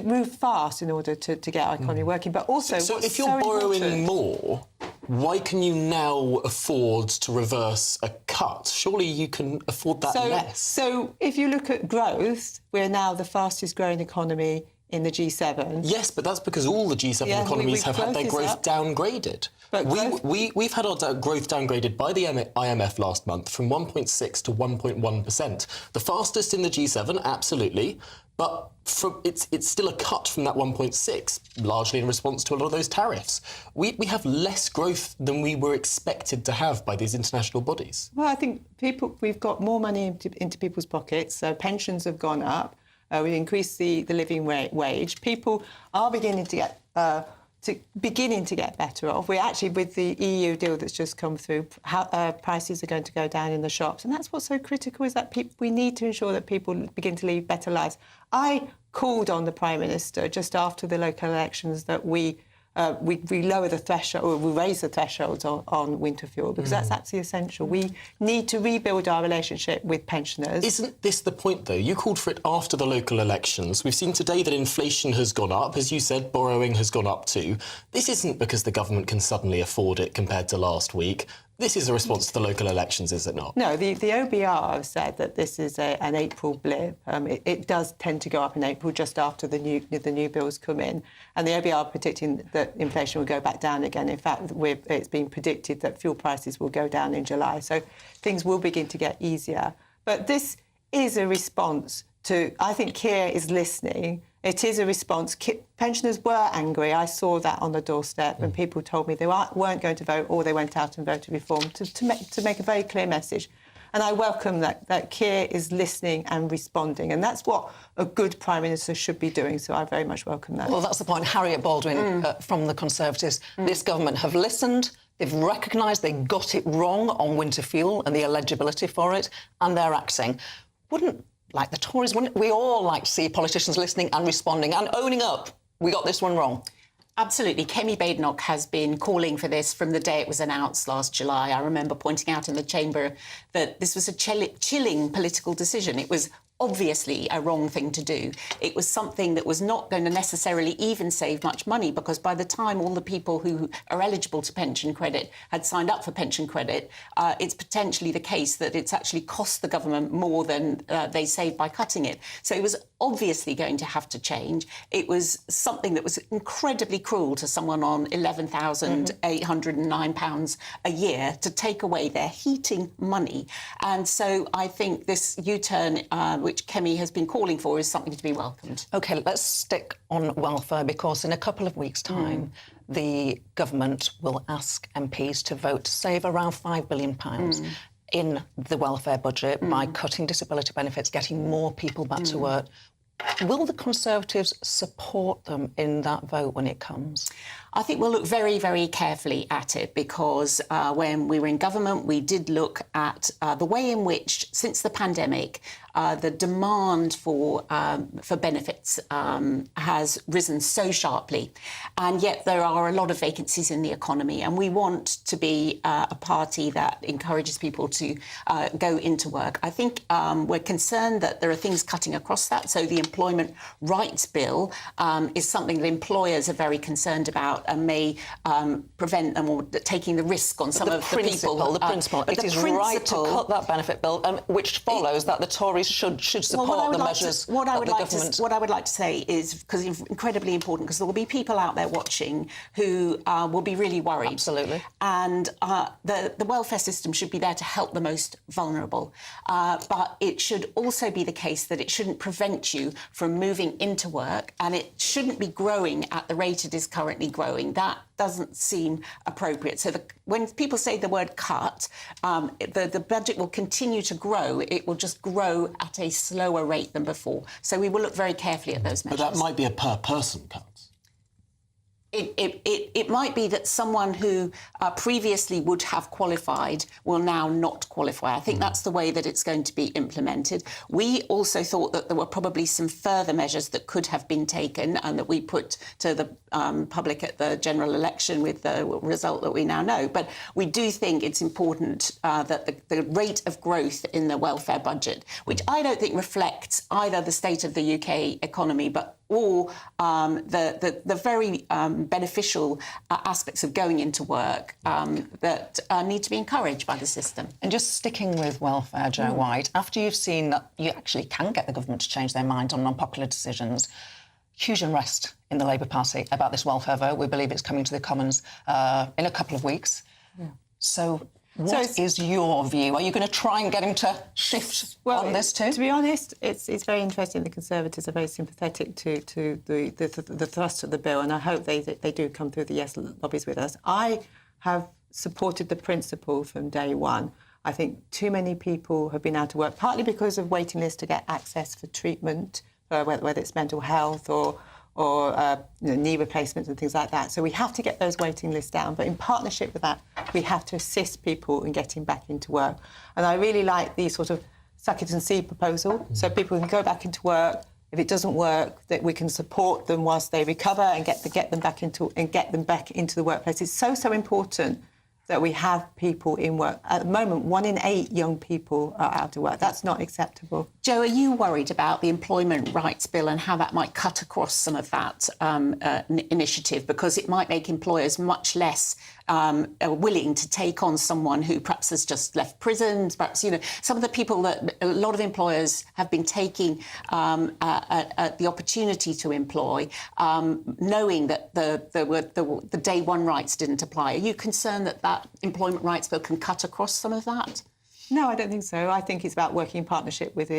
move fast in order to get our economy working, but also... So if you're borrowing more, why can you now afford to reverse a cut? Surely you can afford that less. So if you look at growth, we're now the fastest growing economy in the G7. Yes, but that's because all the G7 economies have had their growth downgraded. But we've had our growth downgraded by the IMF last month from 1.6 to 1.1%. The fastest in the G7, absolutely, but it's still a cut from that 1.6, largely in response to a lot of those tariffs. We have less growth than we were expected to have by these international bodies. Well, I think we've got more money into people's pockets, so pensions have gone up. We've increased the living wage. People are beginning to get better off. We're actually, with the EU deal that's just come through, prices are going to go down in the shops, and that's what's so critical, is that we need to ensure that people begin to lead better lives. I called on the Prime Minister just after the local elections that we lower the threshold, or we raise the thresholds on winter fuel, because that's absolutely essential. We need to rebuild our relationship with pensioners. Isn't this the point, though? You called for it after the local elections. We've seen today that inflation has gone up. As you said, borrowing has gone up too. This isn't because the government can suddenly afford it compared to last week. This is a response to the local elections, is it not? No, the OBR have said that this is an April blip. It does tend to go up in April just after the new bills come in. And the OBR are predicting that inflation will go back down again. In fact, it's been predicted that fuel prices will go down in July. So things will begin to get easier. But this is a response to, I think Keir is listening. It is a response. Pensioners were angry. I saw that on the doorstep when people told me they weren't going to vote, or they went out and voted Reform, to make a very clear message. And I welcome that Keir is listening and responding. And that's what a good Prime Minister should be doing. So I very much welcome that. Well, that's the point. Harriet Baldwin from the Conservatives. This government have listened. They've recognised they got it wrong on winter fuel and the eligibility for it, and they're acting. wouldn't, like the Tories, wouldn't we all like to see politicians listening and responding and owning up? We got this one wrong. Absolutely. Kemi Badenoch has been calling for this from the day it was announced last July. I remember pointing out in the chamber that this was a chilling political decision. It was obviously a wrong thing to do. It was something that was not going to necessarily even save much money, because by the time all the people who are eligible to pension credit had signed up for pension credit, it's potentially the case that it's actually cost the government more than they saved by cutting it. So it was obviously going to have to change. It was something that was incredibly cruel to someone on £11,809 a year to take away their heating money. And so I think this U-turn, which Kemi has been calling for, is something to be welcomed. OK, let's stick on welfare, because in a couple of weeks' time, the government will ask MPs to vote to save around £5 billion in the welfare budget by cutting disability benefits, getting more people back to work. Will the Conservatives support them in that vote when it comes? I think we'll look very, very carefully at it, because when we were in government, we did look at the way in which, since the pandemic, the demand for benefits has risen so sharply, and yet there are a lot of vacancies in the economy, and we want to be a party that encourages people to go into work. I think we're concerned that there are things cutting across that. So the Employment Rights Bill is something that employers are very concerned about and may prevent them or taking the risk on some of the people. The principle. It is right to cut that benefit bill, which follows that the Tories should support the measures that the government... What I would like to say is, because it's incredibly important, because there will be people out there watching who will be really worried. Absolutely. And the welfare system should be there to help the most vulnerable. But it should also be the case that it shouldn't prevent you from moving into work, and it shouldn't be growing at the rate it is currently growing. That doesn't seem appropriate. So when people say the word cut, the budget will continue to grow. It will just grow at a slower rate than before. So we will look very carefully at those measures. But that might be a per-person cut. It might be that someone who previously would have qualified will now not qualify. I think that's the way that it's going to be implemented. We also thought that there were probably some further measures that could have been taken and that we put to the public at the general election with the result that we now know. But we do think it's important that the rate of growth in the welfare budget, which I don't think reflects either the state of the UK economy, but or the very beneficial aspects of going into work that need to be encouraged by the system. And just sticking with welfare, Jo White, after you've seen that you actually can get the government to change their mind on unpopular decisions, huge unrest in the Labour Party about this welfare vote. We believe it's coming to the Commons in a couple of weeks. So what is your view? Are you going to try and get him to shift on this too? To be honest, it's very interesting. The Conservatives are very sympathetic to the thrust of the bill, and I hope they do come through the yes lobbies with us. I have supported the principle from day one. I think too many people have been out of work, partly because of waiting lists to get access for treatment, whether it's mental health or knee replacements and things like that. So we have to get those waiting lists down. But in partnership with that, we have to assist people in getting back into work. And I really like the sort of suck it and see proposal. So people can go back into work. If it doesn't work, that we can support them whilst they recover and get them back into the workplace. It's so important that we have people in work. At the moment, 1 in 8 young people are out of work. That's not acceptable. Jo, are you worried about the Employment Rights Bill and how that might cut across some of that initiative? Because it might make employers much less willing to take on someone who perhaps has just left prisons, perhaps, some of the people that a lot of employers have been taking the opportunity to employ, knowing that the day one rights didn't apply. Are you concerned that Employment Rights Bill can cut across some of that? No, I don't think so. I think it's about working in partnership with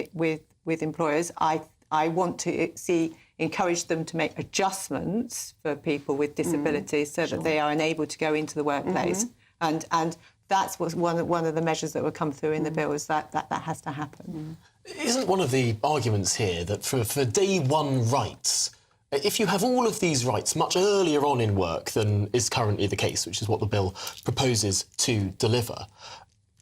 employers. I want to encourage them to make adjustments for people with disabilities so that they are enabled to go into the workplace. And that's one of the measures that will come through in the bill, is that has to happen. Isn't one of the arguments here that for day one rights, if you have all of these rights much earlier on in work than is currently the case, which is what the bill proposes to deliver,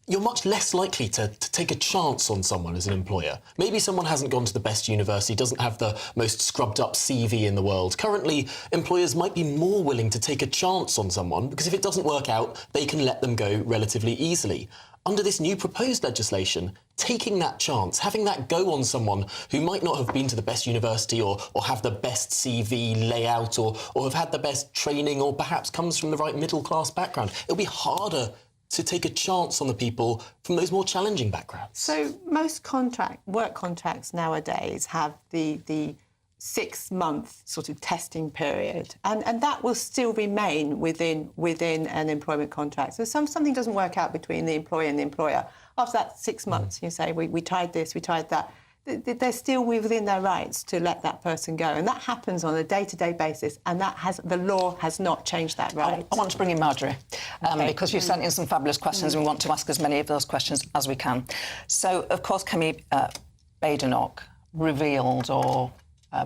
you're much less likely to take a chance on someone as an employer. Maybe someone hasn't gone to the best university, doesn't have the most scrubbed up CV in the world. Currently, employers might be more willing to take a chance on someone because if it doesn't work out, they can let them go relatively easily. Under this new proposed legislation, taking that chance, having that go on someone who might not have been to the best university or have the best CV layout or have had the best training or perhaps comes from the right middle-class background, it'll be harder to take a chance on the people from those more challenging backgrounds. So most work contracts nowadays have the 6-month sort of testing period, and that will still remain within an employment contract. So something doesn't work out between the employer and the employer. After that 6 months, you say, we tried this, we tried that. They're still within their rights to let that person go. And that happens on a day-to-day basis, and the law has not changed that right. I want to bring in Marjorie, because you've sent in some fabulous questions and we want to ask as many of those questions as we can. So, of course, Kemi Badenoch revealed or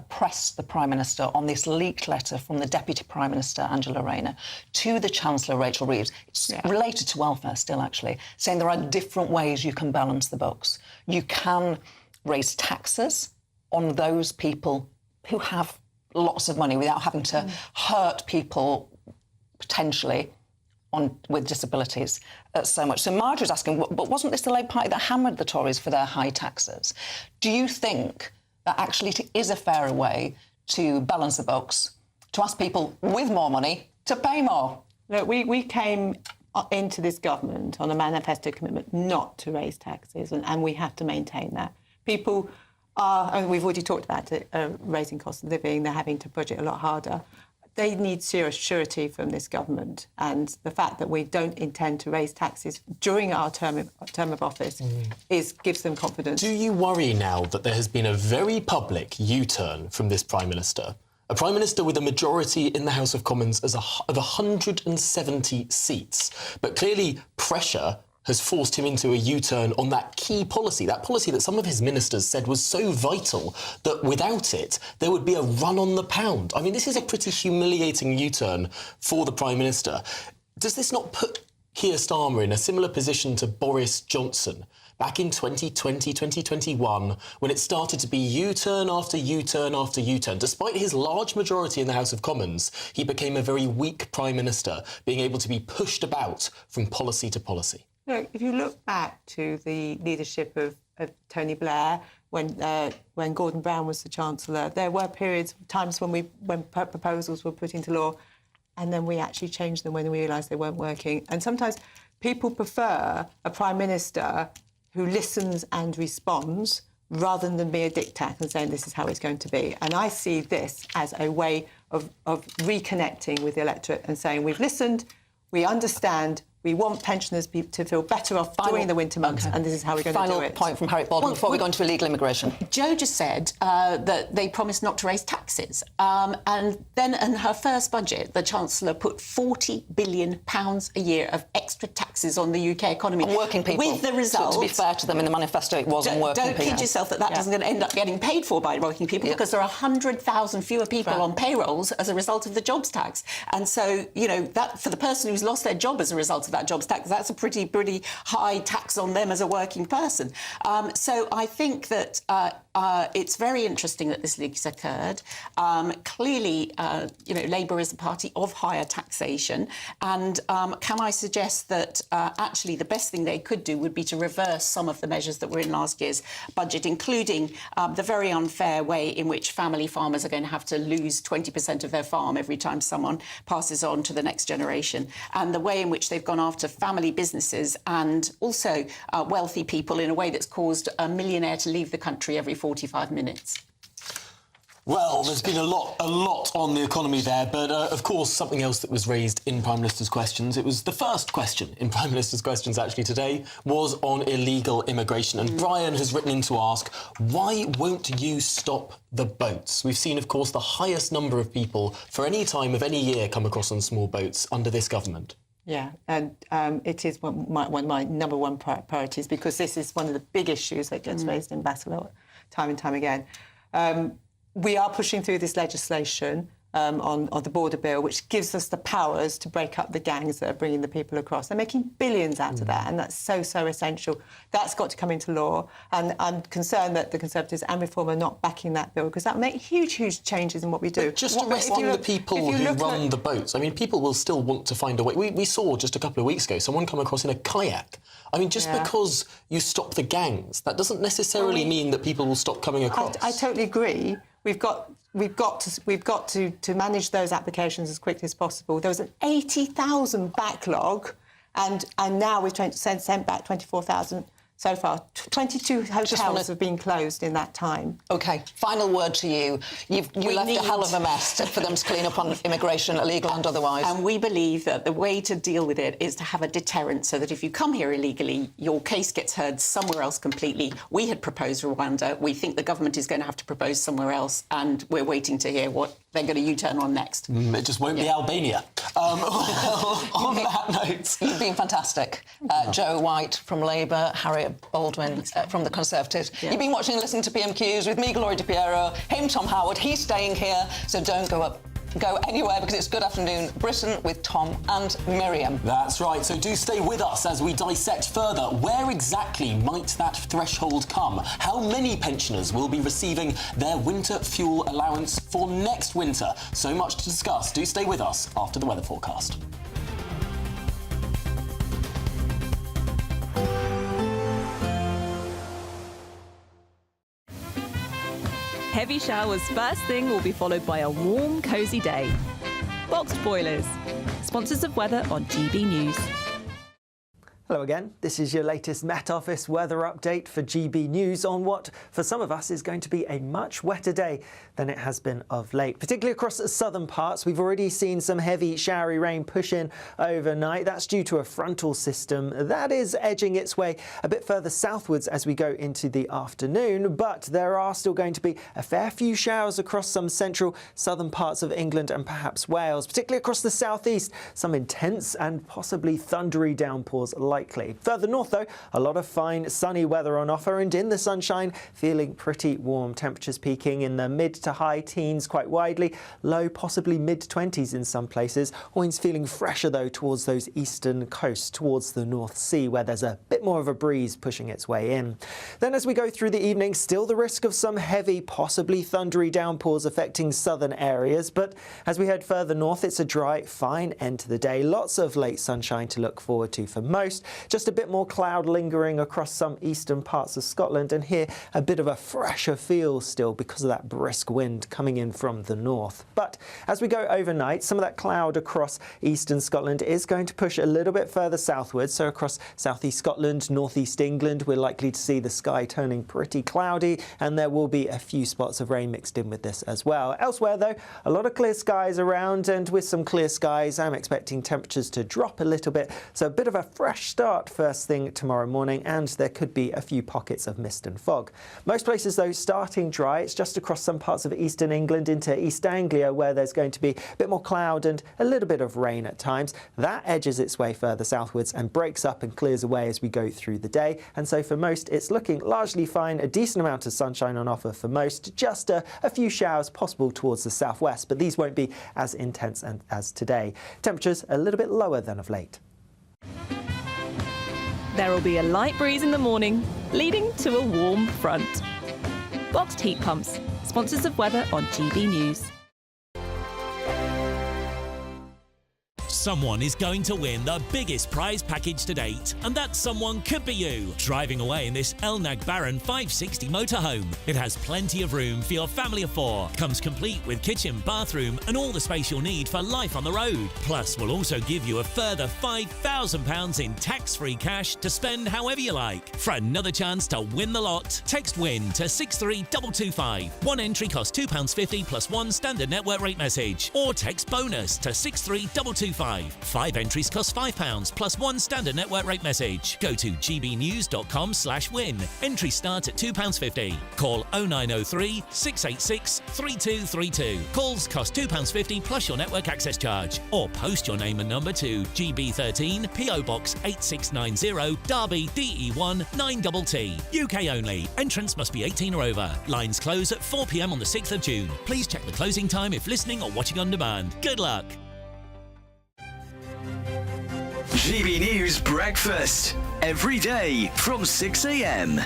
pressed the Prime Minister on this leaked letter from the Deputy Prime Minister, Angela Rayner, to the Chancellor, Rachel Reeves. It's related to welfare still, actually, saying there are different ways you can balance the books. You can raise taxes on those people who have lots of money without having to hurt people potentially with disabilities so much. So Marjorie's asking, but wasn't this the Labour Party that hammered the Tories for their high taxes? Do you think that actually it is a fairer way to balance the books, to ask people with more money to pay more? Look, we came into this government on a manifesto commitment not to raise taxes, and we have to maintain that. People are, and we've already talked about it, raising cost of living, they're having to budget a lot harder. They need serious surety from this government, and the fact that we don't intend to raise taxes during our term of office gives them confidence. Do you worry now that there has been a very public U-turn from this Prime Minister? A Prime Minister with a majority in the House of Commons of 170 seats, but clearly pressure has forced him into a U-turn on that key policy, that policy that some of his ministers said was so vital that without it, there would be a run on the pound. I mean, this is a pretty humiliating U-turn for the Prime Minister. Does this not put Keir Starmer in a similar position to Boris Johnson back in 2020, 2021, when it started to be U-turn after U-turn after U-turn? Despite his large majority in the House of Commons, he became a very weak Prime Minister, being able to be pushed about from policy to policy. Look, if you look back to the leadership of Tony Blair, when Gordon Brown was the Chancellor, there were times when proposals were put into law, and then we actually changed them when we realised they weren't working. And sometimes people prefer a Prime Minister who listens and responds rather than be a diktat and saying this is how it's going to be. And I see this as a way of reconnecting with the electorate and saying we've listened, we understand, we want pensioners to feel better off during the winter months, and this is how we're going to do it. Final point from Harriet Baldwin before we go into illegal immigration. Jo just said that they promised not to raise taxes. And then in her first budget, the Chancellor put £40 billion a year of extra taxes on the UK economy. On working people. With the result... To be fair to them, in the manifesto, it was on working people. Don't kid yourself that doesn't end up getting paid for by working people, because there are 100,000 fewer people on payrolls as a result of the jobs tax. And so, you know, that for the person who's lost their job as a result of that jobs tax, that's a pretty high tax on them as a working person. So I think that it's very interesting that this leak has occurred. Clearly, you know, Labour is a party of higher taxation, and can I suggest that actually the best thing they could do would be to reverse some of the measures that were in last year's budget, including the very unfair way in which family farmers are going to have to lose 20% of their farm every time someone passes on to the next generation, and the way in which they've gone after family businesses and also wealthy people in a way that's caused a millionaire to leave the country every 45 minutes. Well, there's been a lot on the economy there, but of course something else that was raised in Prime Minister's questions, it was the first question in Prime Minister's questions actually today, was on illegal immigration. And Brian has written in to ask, why won't you stop the boats? We've seen, of course, the highest number of people for any time of any year come across on small boats under this government. Yeah, and it is one of my number one priorities, because this is one of the big issues that gets raised in Barcelona time and time again. We are pushing through this legislation. on the border bill, which gives us the powers to break up the gangs that are bringing the people across. They're making billions out of that, and that's so essential. That's got to come into law, and I'm concerned that the Conservatives and Reform are not backing that bill, because that will make huge changes in what we do. But just arresting the people who run the boats. I mean, people will still want to find a way. We saw just a couple of weeks ago someone come across in a kayak. I mean, just because you stop the gangs, that doesn't necessarily mean that people will stop coming across. I totally agree. We've got to manage those applications as quickly as possible. There was an 80,000 backlog, and now we've sent back 24,000 so far. 22 hotels have been closed in that time. OK, final word to you. You left a hell of a mess for them to clean up on immigration, illegal and otherwise. And we believe that the way to deal with it is to have a deterrent, so that if you come here illegally, your case gets heard somewhere else completely. We had proposed Rwanda. We think the government is going to have to propose somewhere else, and we're waiting to hear what they're going to U-turn on next. It just won't be Albania. On that note... You've been fantastic. Joe White from Labour, Harriet Baldwin from the Conservatives. You've been watching and listening to PMQs with me, Gloria DiPiero, him, Tom Howard. He's staying here, so don't go anywhere, because it's Good Afternoon Britain with Tom and Miriam. That's right, so do stay with us as we dissect further. Where exactly might that threshold come? How many pensioners will be receiving their winter fuel allowance for next winter? So much to discuss. Do stay with us after the weather forecast. Heavy showers first thing will be followed by a warm, cosy day. Boxed Boilers, sponsors of weather on GB News. Hello again. This is your latest Met Office weather update for GB News on what, for some of us, is going to be a much wetter day than it has been of late. Particularly across the southern parts, we've already seen some heavy showery rain push in overnight. That's due to a frontal system that is edging its way a bit further southwards as we go into the afternoon, but there are still going to be a fair few showers across some central southern parts of England and perhaps Wales, particularly across the southeast. Some intense and possibly thundery downpours likely. Further north, though, a lot of fine sunny weather on offer, and in the sunshine, feeling pretty warm. Temperatures peaking in the mid to high teens quite widely, low possibly mid-20s in some places. Winds feeling fresher, though, towards those eastern coasts, towards the North Sea, where there's a bit more of a breeze pushing its way in. Then as we go through the evening, still the risk of some heavy, possibly thundery downpours affecting southern areas, but as we head further north, it's a dry, fine end to the day. Lots of late sunshine to look forward to for most. Just a bit more cloud lingering across some eastern parts of Scotland, and here a bit of a fresher feel still because of that brisk wind coming in from the north. But as we go overnight, some of that cloud across eastern Scotland is going to push a little bit further southwards. So across southeast Scotland, northeast England, we're likely to see the sky turning pretty cloudy, and there will be a few spots of rain mixed in with this as well. Elsewhere, though, a lot of clear skies around, and with some clear skies, I'm expecting temperatures to drop a little bit. So a bit of a fresh start first thing tomorrow morning, and there could be a few pockets of mist and fog. Most places, though, starting dry. It's just across some parts of eastern England into East Anglia where there's going to be a bit more cloud and a little bit of rain at times. That edges its way further southwards and breaks up and clears away as we go through the day. And so for most, it's looking largely fine. A decent amount of sunshine on offer for most. Just a few showers possible towards the southwest, but these won't be as intense as today. Temperatures a little bit lower than of late. There will be a light breeze in the morning, leading to a warm front. Boxed Heat Pumps, sponsors of weather on GB News. Someone is going to win the biggest prize package to date, and that someone could be you, driving away in this Elnag Baron 560 motorhome. It has plenty of room for your family of four, comes complete with kitchen, bathroom and all the space you'll need for life on the road. Plus, we'll also give you a further £5,000 in tax-free cash to spend however you like. For another chance to win the lot, text WIN to 63225. One entry costs £2.50 plus one standard network rate message, or text BONUS to 63225. Thrive. 5 entries cost £5 plus 1 standard network rate message. Go to gbnews.com/win. Entry start at £2.50. Call 0903 686 3232. Calls cost £2.50 plus your network access charge. Or post your name and number to GB13 PO Box 8690 Derby DE1 9TT. UK only. Entrance must be 18 or over. Lines close at 4 p.m. on the 6th of June. Please check the closing time if listening or watching on demand. Good luck. GB News Breakfast. Every day from 6 a.m.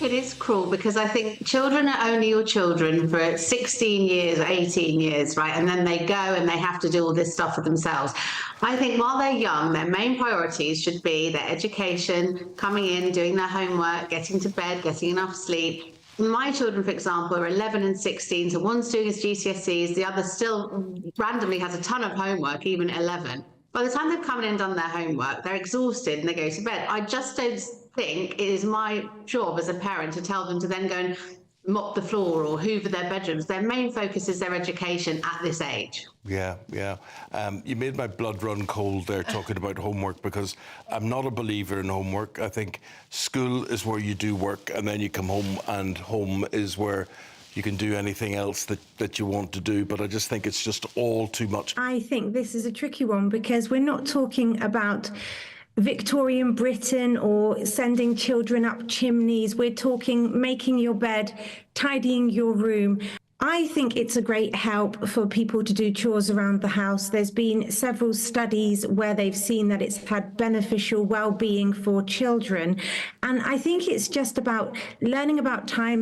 It is cruel because I think children are only your children for 16 years, 18 years, right? And then they go and they have to do all this stuff for themselves. I think while they're young, their main priorities should be their education, coming in, doing their homework, getting to bed, getting enough sleep. My children, for example, are 11 and 16, so one's doing his GCSEs, the other still randomly has a ton of homework, even 11. By the time they've come in and done their homework, they're exhausted and they go to bed. I just don't think it is my job as a parent to tell them to then go and mop the floor or hoover their bedrooms. Their main focus is their education at this age. Yeah. You made my blood run cold there talking about homework, because I'm not a believer in homework. I think school is where you do work and then you come home, and home is where you can do anything else that you want to do. But I just think it's just all too much. I think this is a tricky one because we're not talking about Victorian Britain or sending children up chimneys. We're talking making your bed, tidying your room. I think it's a great help for people to do chores around the house. There's been several studies where they've seen that it's had beneficial well-being for children. And I think it's just about learning about time